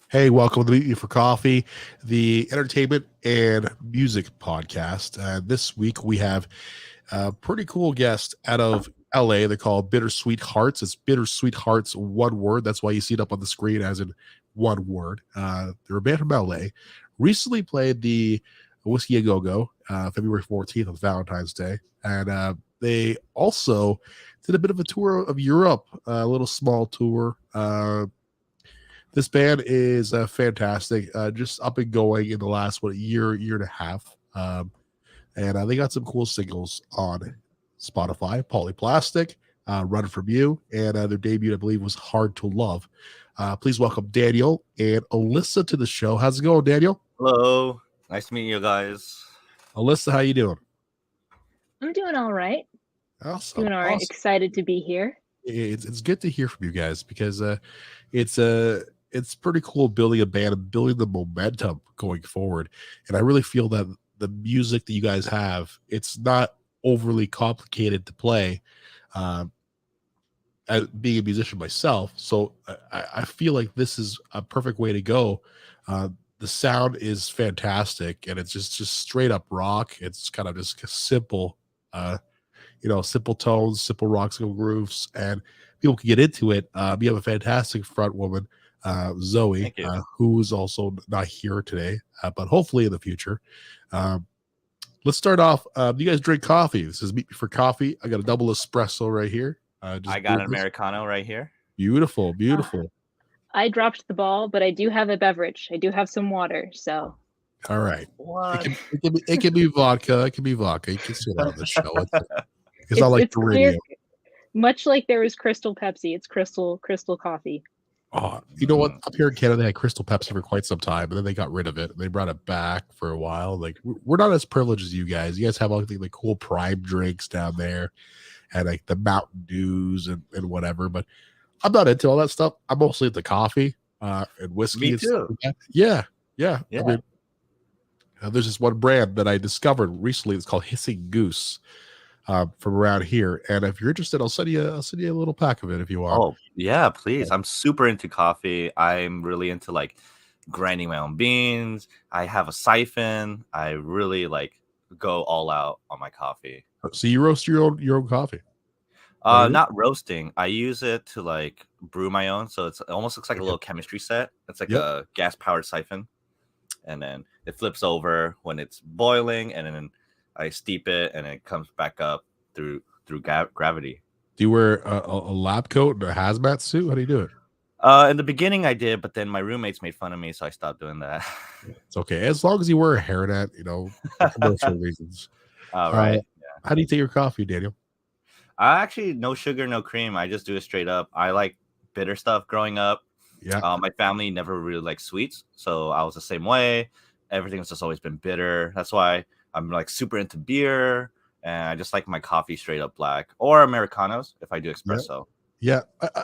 Hey, welcome to Meet You for Coffee, the entertainment and music podcast. This week we have a pretty cool guest out of LA. They're called Bittersweethearts. It's Bittersweethearts, one word. That's why you see it up on the screen as in one word. They're a band from LA. Recently played the Whiskey A Go Go, February 14th on Valentine's Day. And they also did a bit of a tour of Europe, a little small tour. This band is fantastic, just up and going in the last year and a half, and they got some cool singles on Spotify: Polyplastic, Run From You, and their debut, I believe, was Hard to Love. Please welcome Daniel and Alyssa to the show. How's it going, Daniel? Hello, nice to meet you guys. Alyssa, how you doing? I'm doing all right. Awesome. Doing all right. Awesome. Excited to be here. It's good to hear from you guys because it's pretty cool building a band and building the momentum going forward. And I really feel that the music that you guys have, it's not overly complicated to play. As being a musician myself, so I feel like this is a perfect way to go. The sound is fantastic, and it's just straight up rock. It's kind of just simple, simple tones, simple rock, simple grooves, and people can get into it. You have a fantastic front woman, Zoe, who's also not here today, but hopefully in the future. Let's start off. You guys drink coffee. This is Meet Me for Coffee. I got a double espresso right here. I got an Americano right here. Beautiful, beautiful. I dropped the ball, but I do have a beverage. I do have some water, so. All right. What? It can be vodka. It can be vodka. You can say that on the show. It's not like the radio. Much like there was Crystal Pepsi, it's Crystal Coffee. Oh, you know what? Up here in Canada, they had Crystal Pepsi for quite some time, and then they got rid of it. They brought it back for a while. Like, we're not as privileged as you guys. You guys have all the cool Prime drinks down there, and like the Mountain Dews and whatever. But I'm not into all that stuff. I'm mostly into coffee and whiskey. Me too. Yeah. I mean, there's this one brand that I discovered recently. It's called Hissing Goose. From around here, and if you're interested, I'll send you a little pack of it if you want. Oh yeah, please. I'm super into coffee. I'm really into like grinding my own beans. I have a siphon. I really go all out on my coffee. So you roast your own coffee? Not roasting. I use it to brew my own. So it almost looks like a little chemistry set. It's like a gas powered siphon, and then it flips over when it's boiling, and then I steep it, and it comes back up through gravity. Do you wear a lab coat and a hazmat suit? How do you do it? In the beginning, I did, but then my roommates made fun of me, so I stopped doing that. It's okay as long as you wear a hairnet, for commercial reasons. All right. How do you take your coffee, Daniel? I actually no sugar, no cream. I just do it straight up. I like bitter stuff growing up. Yeah. My family never really liked sweets, so I was the same way. Everything's just always been bitter. That's why I'm super into beer, and I just like my coffee straight up black or Americanos if I do espresso. Yeah.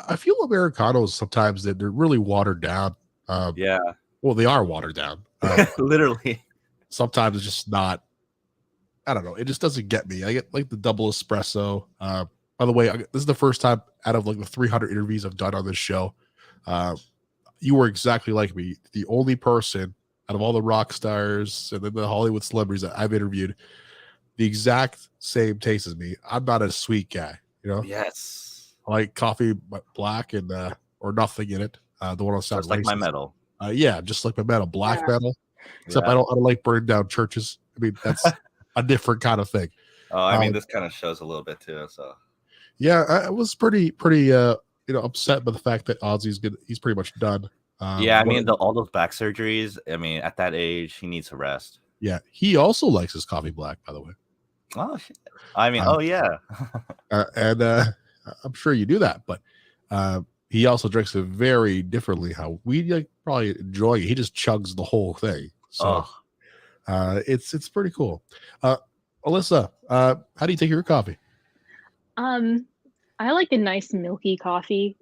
I feel Americanos sometimes that they're really watered down. Well, they are watered down. Literally. Sometimes it's just not. I don't know. It just doesn't get me. I get the double espresso. By the way, this is the first time out of the 300 interviews I've done on this show. You were exactly like me. The only person out of all the rock stars and then the Hollywood celebrities that I've interviewed, the exact same taste as me. I'm not a sweet guy, Yes. I like coffee black and or nothing in it. The one on sound just like my metal. Just like my metal, black metal. Except I don't like burning down churches. I mean, that's a different kind of thing. Oh, I mean, this kind of shows a little bit too. So yeah, I was pretty upset by the fact that Ozzy's good. He's pretty much done. I mean, all those back surgeries. I mean, at that age, he needs to rest. Yeah, he also likes his coffee black, by the way. Oh, shit. I mean, and I'm sure you do that, but he also drinks it very differently. How we probably enjoy it. He just chugs the whole thing. So it's pretty cool. Alyssa, how do you take your coffee? I like a nice milky coffee.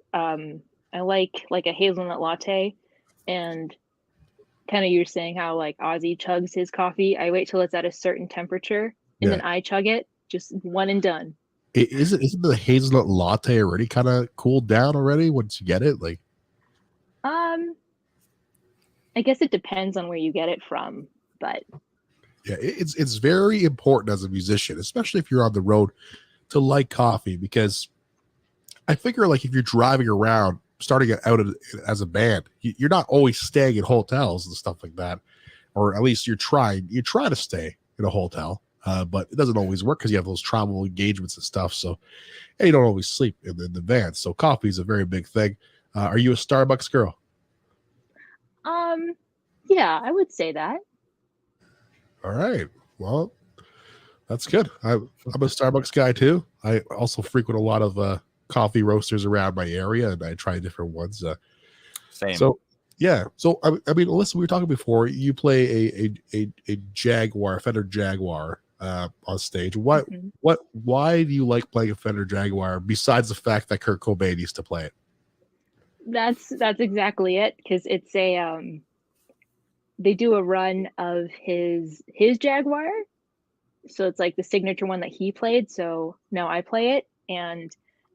I like a hazelnut latte, and kind of you're saying how Ozzy chugs his coffee. I wait till it's at a certain temperature and then I chug it, just one and done. Isn't the hazelnut latte already kind of cooled down already once you get it? I guess it depends on where you get it from, but Yeah, it's very important as a musician, especially if you're on the road, to like coffee, because I figure like if you're driving around, starting out as a band, you're not always staying in hotels and stuff like that, or at least you try to stay in a hotel, but it doesn't always work because you have those travel engagements and stuff. So, and you don't always sleep in the van. So coffee is a very big thing. Are you a Starbucks girl? yeah, I would say that. All right. Well, that's good. I'm a Starbucks guy too. I also frequent a lot of coffee roasters around my area, and I try different ones. Same. So, yeah. So, I mean, listen, we were talking before. You play a Jaguar, a Fender Jaguar, on stage. Why do you like playing a Fender Jaguar besides the fact that Kurt Cobain used to play it? That's exactly it, because it's a they do a run of his Jaguar, so it's like the signature one that he played. So now I play it, and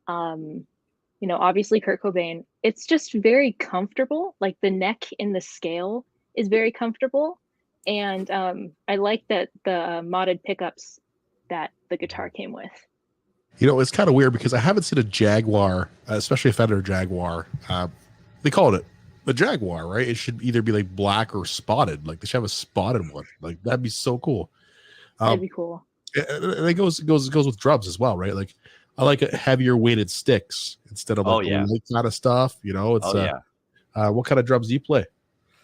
obviously Kurt Cobain. It's just very comfortable. Like the neck in the scale is very comfortable, and I like that the modded pickups that the guitar came with. It's kind of weird because I haven't seen a Jaguar, especially a Fender Jaguar. They call it a Jaguar, right? It should either be like black or spotted. Like they should have a spotted one. Like that'd be so cool. That'd be cool. And it goes with drums as well, right? Like I like heavier weighted sticks instead of light kind of stuff. It's what kind of drums do you play,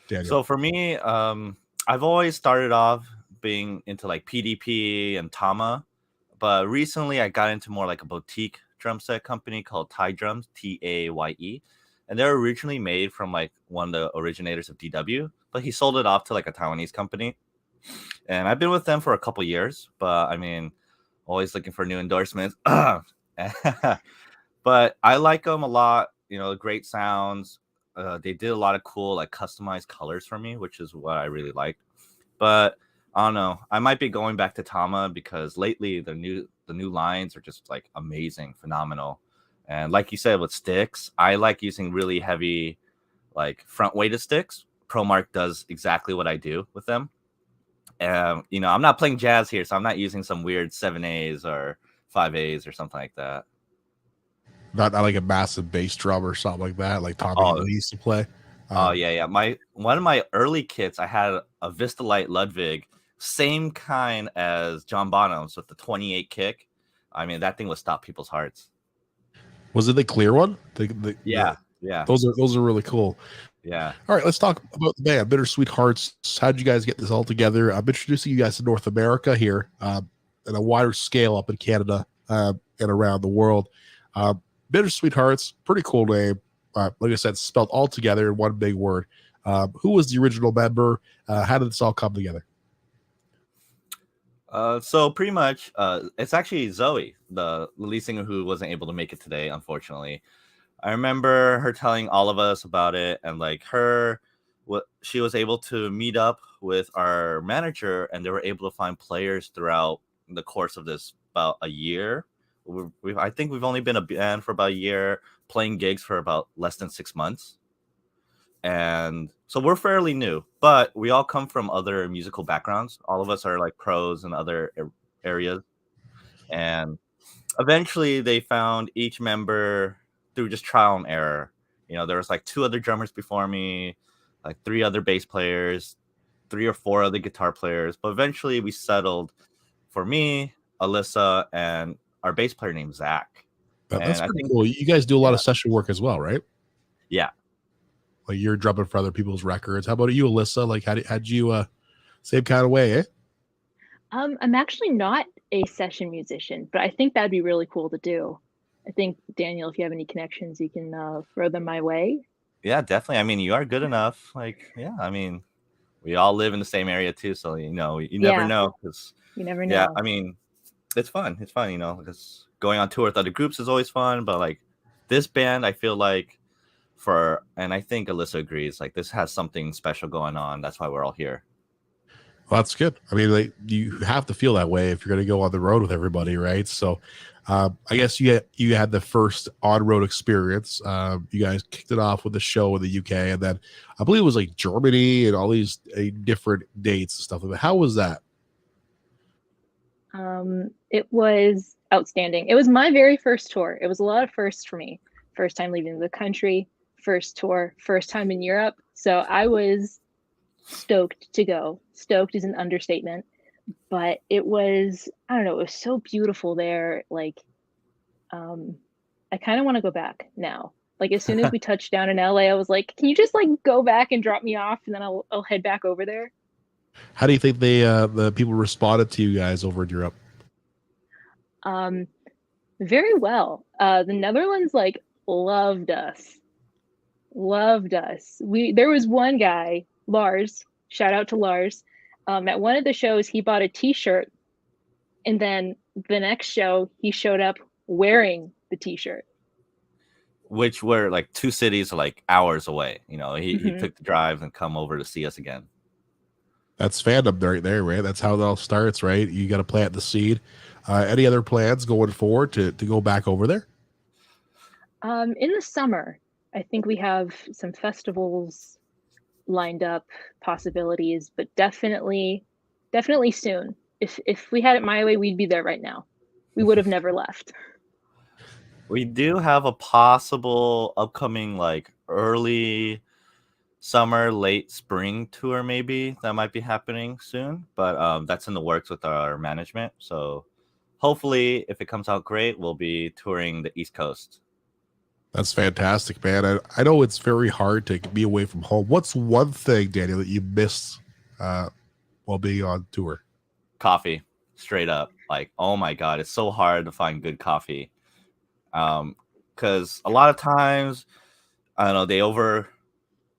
Daniel? So for me, I've always started off being into like PDP and Tama, but recently I got into more like a boutique drum set company called Thai Drums, TAYE. And they're originally made from like one of the originators of DW, but he sold it off to like a Taiwanese company. And I've been with them for a couple years, but I mean, always looking for new endorsements. But I like them a lot. Great sounds. They did a lot of cool like customized colors for me, which is what I really liked. But I don't know. I might be going back to Tama because lately the new lines are just like amazing, phenomenal. And like you said, with sticks, I like using really heavy, like front weighted sticks. ProMark does exactly what I do with them. I'm not playing jazz here, so I'm not using some weird 7As or 5As or something like that. Not like a massive bass drum or something like that, like Tommy Lee used to play. Yeah. One of my early kits, I had a Vistalite Ludwig, same kind as John Bonham's with the 28 kick. I mean, that thing would stop people's hearts. Was it the clear one? Yeah. Those are really cool. Yeah. All right, let's talk about the band, Bittersweethearts. How did you guys get this all together? I'm introducing you guys to North America here, at a wider scale up in Canada and around the world. Bittersweethearts, pretty cool name. Like I said, spelled all together in one big word. Who was the original member? How did this all come together? So pretty much, it's actually Zoe, the lead singer, who wasn't able to make it today, unfortunately. I remember her telling all of us about it, and like she was able to meet up with our manager, and they were able to find players throughout the course of this about a year. I think we've only been a band for about a year, playing gigs for about less than 6 months. And so we're fairly new, but we all come from other musical backgrounds. All of us are like pros in other areas. And eventually they found each member through just trial and error. There was like 2 other drummers before me, like 3 other bass players, 3 or 4 other guitar players. But eventually we settled for me, Alyssa, and our bass player named Zach. That's pretty cool. You guys do a lot of session work as well, right? Yeah. Like you're drumming for other people's records. How about you, Alyssa? Like how'd you same kind of way, eh? I'm actually not a session musician, but I think that'd be really cool to do. I think, Daniel, if you have any connections, you can throw them my way. Yeah, definitely. I mean, you are good enough. Like, yeah, I mean, we all live in the same area too, so you never know. You never know. Yeah, I mean, it's fun. It's fun, because going on tour with other groups is always fun. But like this band, I feel like and I think Alyssa agrees, like this has something special going on. That's why we're all here. Well, that's good. I mean, like, you have to feel that way if you're going to go on the road with everybody, right? So, I guess you had the first on road experience. You guys kicked it off with the show in the UK, and then I believe it was like Germany and all these different dates and stuff like that. How was that? It was outstanding. It was my very first tour. It was a lot of firsts for me. First time leaving the country, first tour, first time in Europe. So I was stoked to go. Stoked is an understatement, but it was, I don't know, it was so beautiful there. Like, I kind of want to go back now. Like, as soon as we touched down in LA, I was like, can you just like go back and drop me off, and then I'll head back over there. How do you think the people responded to you guys over in Europe? Very well. The Netherlands like loved us. There was one guy, Lars, shout out to Lars. At one of the shows, he bought a t-shirt, and then the next show he showed up wearing the t-shirt. Which were like 2 cities like hours away. You know, he took the drive and come over to see us again. That's fandom right there, right? That's how it all starts, right? You got to plant the seed. Any other plans going forward to go back over there? In the summer, I think we have some festivals lined up, possibilities, but definitely soon. If we had it my way, we'd be there right now. We would have never left. We do have a possible upcoming like early summer, late spring tour maybe that might be happening soon, but that's in the works with our management. So hopefully, if it comes out great, we'll be touring the East Coast. That's fantastic, man. I know it's very hard to be away from home. What's one thing, Daniel, that you missed while being on tour? Coffee, straight up. Like, oh my God, it's so hard to find good coffee. Because a lot of times, I don't know,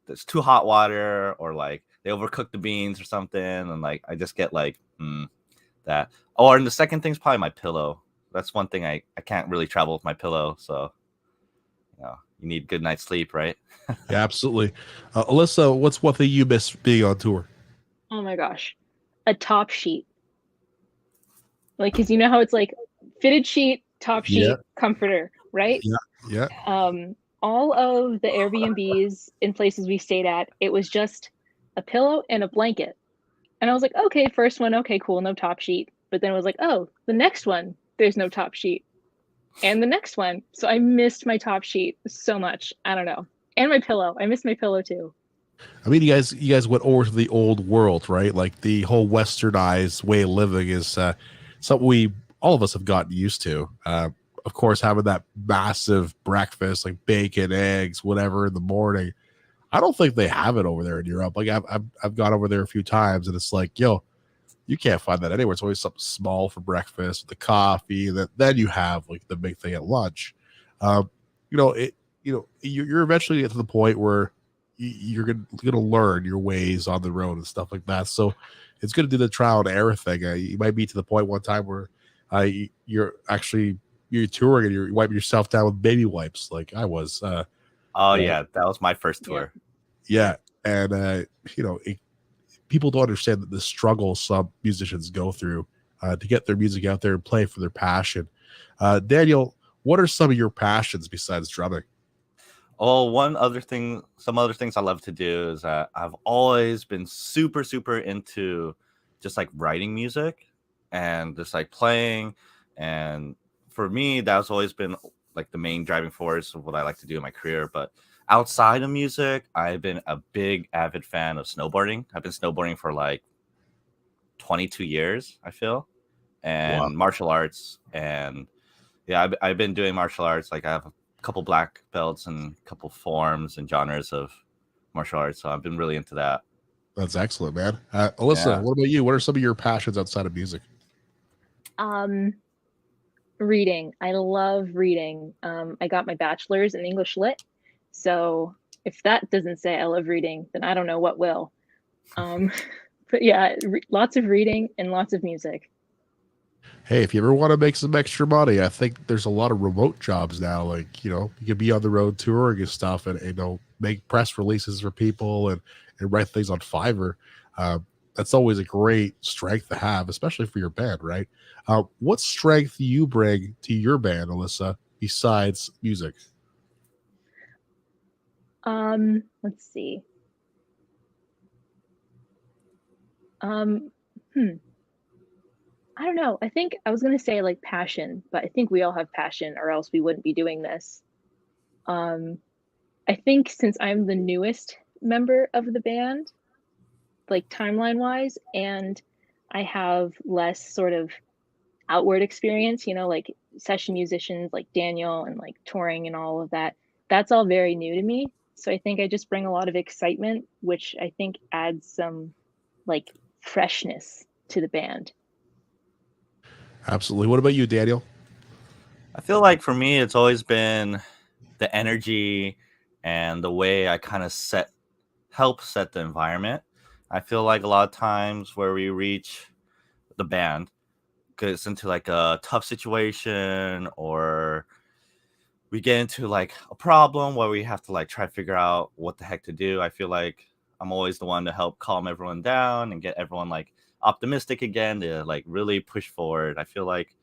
there's too hot water, or like they overcook the beans or something, and like I just get like that. Oh, and the second thing's probably my pillow. That's one thing I can't really travel with my pillow, so you need good night's sleep, right? Yeah, absolutely. Alyssa, what's one thing you miss being on tour? Oh my gosh, a top sheet. Like, because you know how it's like fitted sheet, top sheet, comforter, right? Yeah. All of the Airbnbs in places we stayed at, it was just a pillow and a blanket. And I was like, okay, first one, okay, cool, no top sheet. But then it was like, oh, the next one, there's no top sheet. And the next one. So I missed my top sheet so much. I don't know. And my pillow. I missed my pillow too. I mean, you guys went over to the old world, right? Like the whole westernized way of living is something all of us have gotten used to. Of course, having that massive breakfast, like bacon, eggs, whatever in the morning. I don't think they have it over there in Europe. Like I've gone over there a few times, and it's like, yo, you can't find that anywhere. It's always something small for breakfast, the coffee, and then you have like the big thing at lunch. You're eventually to the point where you're gonna learn your ways on the road and stuff like that. So it's good to do the trial and error thing. You might be to the point one time where you're touring and you're wiping yourself down with baby wipes, like I was. Yeah, that was my first tour. Yeah, and people don't understand the struggle some musicians go through to get their music out there and play for their passion. Daniel, what are some of your passions besides drumming? Oh, some other things I love to do is that I've always been super, super into just like writing music and just like playing. And for me, that's always been like the main driving force of what I like to do in my career. But outside of music, I've been a big avid fan of snowboarding. I've been snowboarding for like 22 years, I feel, and martial arts. And yeah, I've been doing martial arts. Like I have a couple black belts and a couple forms and genres of martial arts. So I've been really into that. That's excellent, man. Alyssa, what about you? What are some of your passions outside of music? Reading. I love reading. I got my bachelor's in English Lit. So if that doesn't say I love reading, then I don't know what will. But yeah, lots of reading and lots of music. Hey, if you ever want to make some extra money, I think there's a lot of remote jobs now. Like, you can be on the road touring and stuff and make press releases for people and write things on Fiverr. that's always a great strength to have, especially for your band, right? What strength do you bring to your band, Alyssa, besides music? Let's see. I don't know. I think I was gonna say like passion, but I think we all have passion, or else we wouldn't be doing this. Um, I think since I'm the newest member of the band, like timeline wise, and I have less sort of outward experience, like session musicians like Daniel and like touring and all of that, that's all very new to me. So I think I just bring a lot of excitement, which I think adds some like freshness to the band. Absolutely. What about you, Daniel? I feel like for me, it's always been the energy and the way I kind of help set the environment. I feel like a lot of times where we reach the band gets into like a tough situation, or we get into like a problem where we have to like try to figure out what the heck to do. I feel like I'm always the one to help calm everyone down and get everyone like optimistic again to like really push forward. I feel like,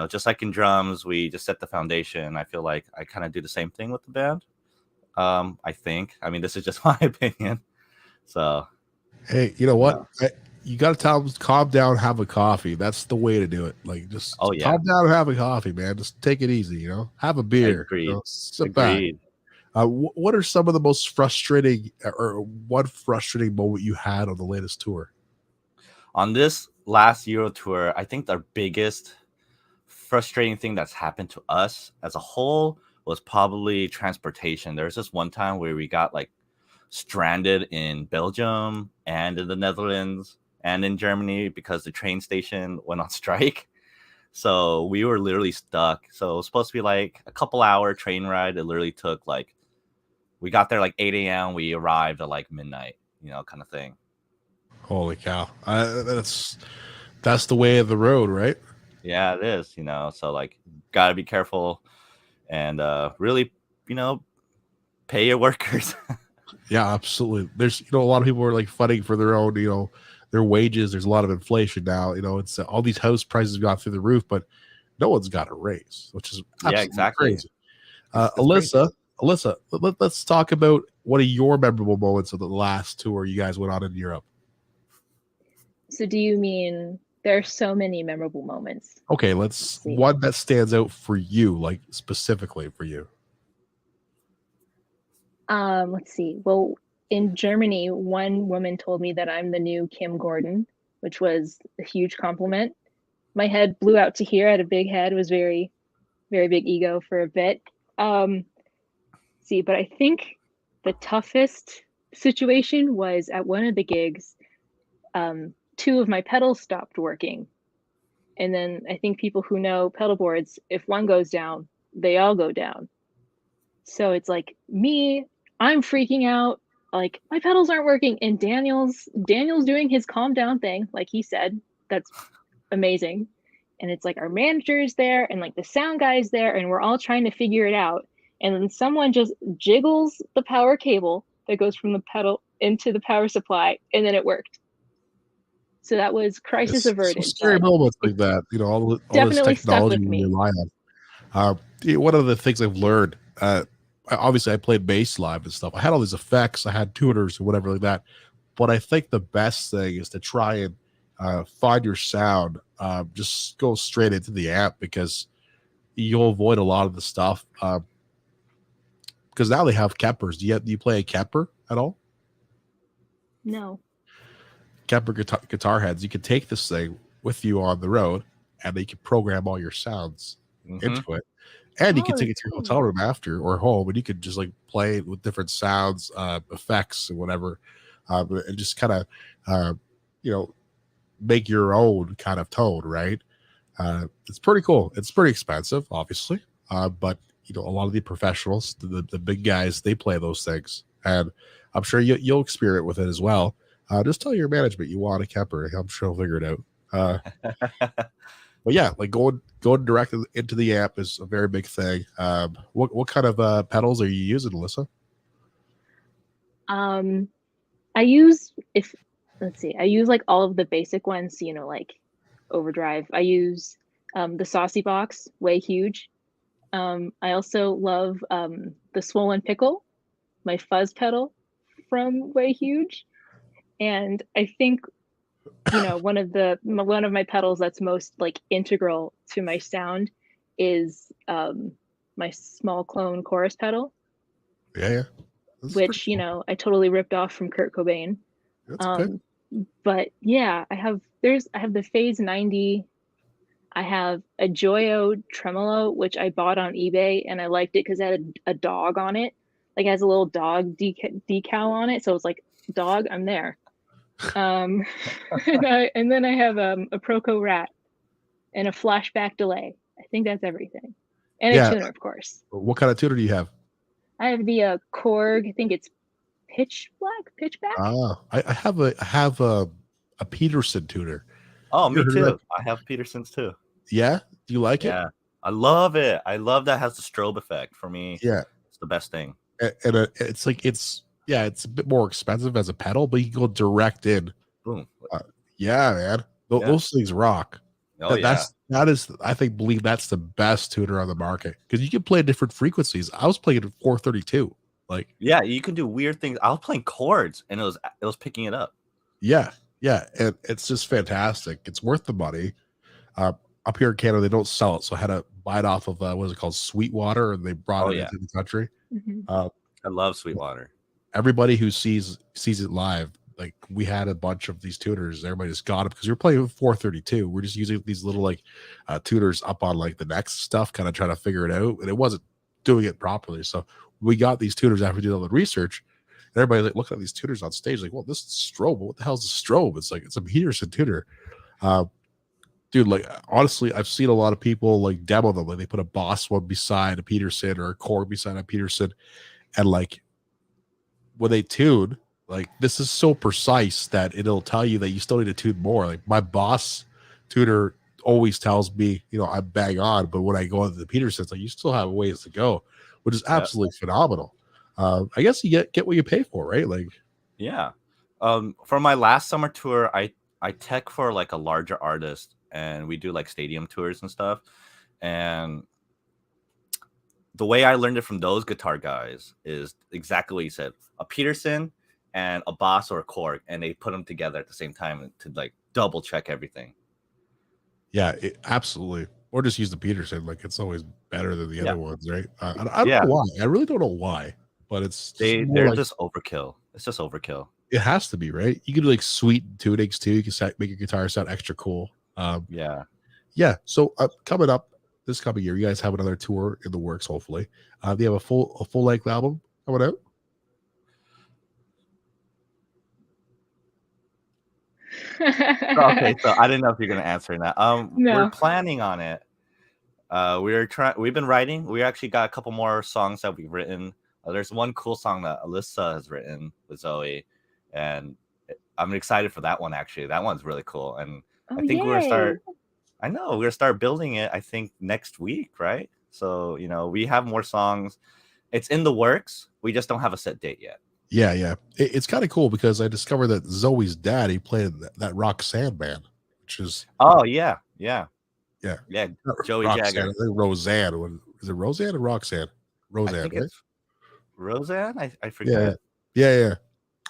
just like in drums, we just set the foundation. I feel like I kind of do the same thing with the band. I mean, this is just my opinion. So, hey, you know what? You got to tell them, calm down, have a coffee. That's the way to do it. Like, just calm down and have a coffee, man. Just take it easy, have a beer. Agreed. Sit back. What are some of the most frustrating, or one frustrating moment you had on the latest tour? On this last Euro tour, I think the biggest frustrating thing that's happened to us as a whole was probably transportation. There was this one time where we got like stranded in Belgium and in the Netherlands and in Germany because the train station went on strike. So we were literally stuck. So it was supposed to be like a couple-hour train ride. It literally took like, we got there like 8 a.m. We arrived at like midnight, kind of thing. Holy cow. That's the way of the road, right? Yeah, it is, so like, got to be careful and really, pay your workers. Yeah, absolutely. There's, a lot of people are like fighting for their own, their wages. There's a lot of inflation now. It's all these house prices have gone through the roof, but no one's got a raise, which is exactly crazy. Alyssa, let's talk about one of your memorable moments of the last tour you guys went on in Europe. So do you mean there are so many memorable moments? Okay, let's one that stands out for you, like specifically for you. Let's see. Well, in Germany, one woman told me that I'm the new Kim Gordon, which was a huge compliment. My head blew out to here. I had a big head. It was very, very big ego for a bit. But I think the toughest situation was at one of the gigs. 2 of my pedals stopped working. And then I think people who know pedal boards, if one goes down, they all go down. So it's like I'm freaking out, like my pedals aren't working, and Daniel's doing his calm down thing, like he said. That's amazing. And it's like our manager is there and like the sound guy is there, and we're all trying to figure it out. And then someone just jiggles the power cable that goes from the pedal into the power supply, and then it worked. So that was crisis averted. Scary moments like that, all this technology we rely on. One of the things I've learned, obviously I played bass live and stuff. I had all these effects, I had tuners and whatever like that. But I think the best thing is to try and find your sound. Just go straight into the amp, because you'll avoid a lot of the stuff. Because now they have Kempers. Do you play a Kemper at all? No. Kemper guitar heads. You can take this thing with you on the road, and they can program all your sounds into it. And you can take it to your hotel room after, or home, and you could just like play with different sounds, effects, and whatever, and just kind of, make your own kind of tone, right? It's pretty cool. It's pretty expensive, obviously, but a lot of the professionals, the big guys, they play those things, and I'm sure you'll experiment with it as well. Just tell your management you want a Kemper. I'm sure they'll figure it out. But yeah, like going direct into the amp is a very big thing. What kind of pedals are you using, Alyssa? I use, if let's see. I use like all of the basic ones, like overdrive. I use the saucy box, way huge. I also love the swollen pickle, my fuzz pedal from way huge. And I think one of my pedals that's most like integral to my sound is my small clone chorus pedal. Yeah. Which cool. I totally ripped off from Kurt Cobain. That's good. But yeah, I have the Phase 90. I have a Joyo tremolo, which I bought on eBay, and I liked it because it had a dog on it. Like it has a little dog decal on it, so it's like, dog, I'm there. And then I have a Proco Rat and a flashback delay. I think that's everything, and a tuner, of course. What kind of tuner do you have? I have the Korg. I think it's pitchback. Ah, I have a Peterson tuner. Oh, me too. I have Petersons too. Yeah, do you like it? Yeah, I love it. I love that it has the strobe effect. For me, yeah, it's the best thing. And it's like it's a bit more expensive as a pedal, but you can go direct in. Boom. Yeah, man, those things rock. Oh yeah, I believe that's the best tuner on the market because you can play different frequencies. I was playing at 432. Like, yeah, you can do weird things. I was playing chords and it was picking it up. Yeah, and it's just fantastic. It's worth the money. Up here in Canada, they don't sell it, so I had to buy it off of what is it called, Sweetwater, and they brought it into the country. Mm-hmm. I love Sweetwater. Everybody who sees it live, like we had a bunch of these tuners. Everybody just got it because we were playing with 432. We're just using these little like tuners up on like the next stuff, kind of trying to figure it out, and it wasn't doing it properly. So we got these tuners after we did all the research. And everybody like looking at these tuners on stage, like, well, this is strobe. What the hell is a strobe? It's like it's a Peterson tuner. Dude, like honestly, I've seen a lot of people like demo them. Like they put a Boss one beside a Peterson or a Korg beside a Peterson, and like when they tune, like this is so precise that it'll tell you that you still need to tune more. Like my Boss tuner always tells me, I'm bang on, but when I go into the Peterson, it's like you still have a ways to go, which is absolutely phenomenal. I guess you get what you pay for, right? Like, yeah. For my last summer tour, I tech for like a larger artist, and we do like stadium tours and stuff. And the way I learned it from those guitar guys is exactly what you said: a Peterson and a Boss or a Korg, and they put them together at the same time to like double check everything. Yeah, absolutely. Or just use the Peterson. Like it's always better than the other ones, right? I don't know why. I really don't know why, but it's they're just overkill. It's just overkill. It has to be, right? You can do like sweet tunings too. You can make your guitar sound extra cool. Yeah. So coming up this coming year, you guys have another tour in the works. Hopefully, do you have a full length album coming out? Okay, so I didn't know if you're gonna answer that. No. We're planning on it. We've been writing. We actually got a couple more songs that we've written. There's one cool song that Alyssa has written with Zoe, and I'm excited for that one. Actually, that one's really cool, and I think we're gonna start building it. I think next week, right? So we have more songs. It's in the works. We just don't have a set date yet. Yeah. It's kind of cool because I discovered that Zoe's dad, he played in that Roxanne band, which is yeah. Joey Roxanne, Jagger. I think Roseanne. Is it Roseanne or Roxanne? Roseanne, I think right? it's Roseanne. I forget. Yeah.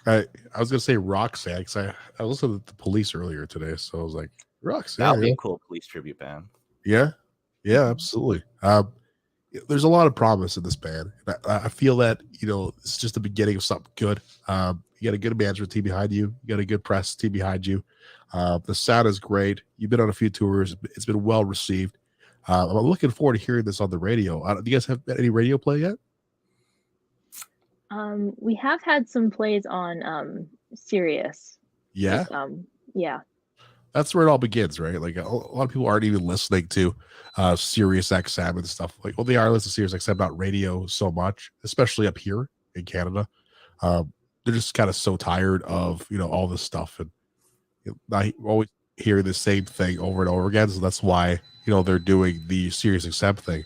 I was gonna say Roxanne because I listened to the Police earlier today, so I was like Roxanne. That'll be a cool Police tribute band. Yeah, absolutely. There's a lot of promise in this band. I feel that it's just the beginning of something good. You got a good management team behind you. You got a good press team behind you. The sound is great. You've been on a few tours. It's been well received. I'm looking forward to hearing this on the radio. Do you guys have any radio play yet? We have had some plays on Sirius. Yeah. Yeah. That's where it all begins, right? Like a lot of people aren't even listening to Sirius XM and stuff. Like, well, they are listening to Sirius XM, not radio so much, especially up here in Canada. They're just kind of so tired of all this stuff, and I always hear the same thing over and over again. So that's why they're doing the Sirius XM thing.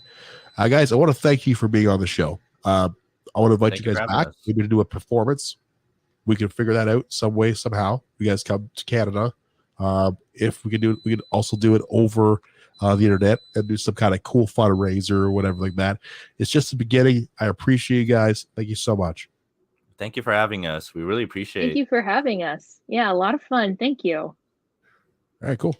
Guys, I want to thank you for being on the show. I want to invite you guys back, maybe to do a performance we can figure that out some way, somehow. You guys come to Canada. If we can do it, we can also do it over the internet and do some kind of cool fundraiser or whatever like that. It's just the beginning. I appreciate you guys. Thank you so much. Thank you for having us. We really appreciate it. Thank you for having us. Yeah, a lot of fun. Thank you. All right, cool.